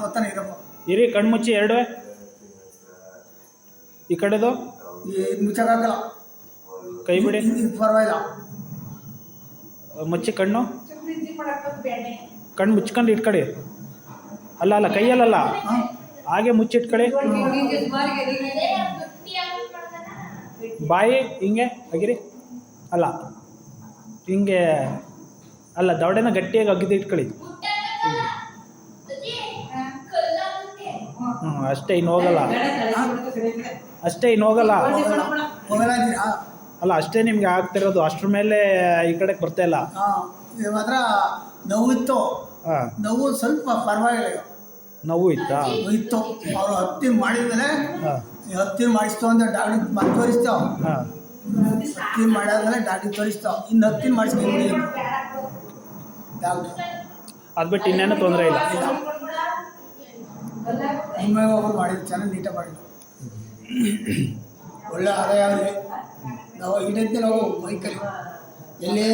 ಅವತ್ತಾನೆ ಇರಪ್ಪ. ಇರಿ ಕಣ್ಣು ಮುಚ್ಚಿ ಎರಡು ಈ ಕಡೆದು ಮುಚ್ಚಕ್ಕಾಗಲ್ಲ. ಕೈ ಬಿಡಿ ಪರವಾಗಿಲ್ಲ. ಮುಚ್ಚಿ ಕಣ್ಣು ಮುಚ್ಕೊಂಡು ಇಟ್ಕೊಳ್ಳಿ. ಅಲ್ಲ ಅಲ್ಲ ಕೈಯಲ್ಲ ಹಾಗೆ ಮುಚ್ಚಿಟ್ಕೊಳ್ಳಿ. ಬಾಯಿ ಹಿಂಗೆ ಆಗಿರಿ ಅಲ್ಲ ಹಿಂಗೆ ಅಲ್ಲ ದವಡೆನ ಗಟ್ಟಿಯಾಗಿ ಅಗ್ದು ಇಟ್ಕೊಳ್ಳಿ. ಅಷ್ಟೇ ಇನ್ನು ಹೋಗಲ್ಲ. ಅಷ್ಟೇ ಇನ್ನು ಹೋಗಲ್ಲ. ಅಲ್ಲ ಅಷ್ಟೇ ನಿಮ್ಗೆ ಆಗ್ತಿರೋದು. ಅಷ್ಟ್ರ ಮೇಲೆ ಈ ಕಡೆಗೆ ಬರ್ತಾ ಇಲ್ಲ. ಮಾತ್ರ ನೋವಿತ್ತು. ನೋವು ಸ್ವಲ್ಪ ಪರವಾಗಿಲ್ಲ. ನೋವು ಇತ್ತಾ? ಇತ್ತು. ಅವರು ಹತ್ತಿ ಮಾಡಿದ್ಮೇಲೆ ಹತ್ತಿ ಮಾಡಿಸ್ತು ಅಂತ ಡಾಕ್ಟ್ರಿಗೆ ಮತ್ತೆ ತೋರಿಸ್ತಾವ. ಹತ್ತಿ ಮಾಡಾದ್ಮೇಲೆ ಡಾಕ್ಟ್ರಿಗೆ ತೋರಿಸ್ತಾವ. ಇನ್ನು ಹತ್ತಿ ಮಾಡಿಸ್ಕೊಂಡು ಡಾಕ್ಟ್ರು ಅದು ಬಿಟ್ಟು ಇನ್ನೇನು ತೊಂದರೆ ಇಲ್ಲ. ನಿಮಗೆ ಒಬ್ಬರು ಮಾಡಿದ್ರು, ಚೆನ್ನಾಗಿ ನೀಟಾಗಿ ಮಾಡಿದ್ರು. ಒಳ್ಳೆ ಆದಾಯ ಆಗಲಿ. ನಾವು ಇಡೈತೆ ನಾವು ಬೈಕಲ್ಲಿ ಎಲ್ಲಿ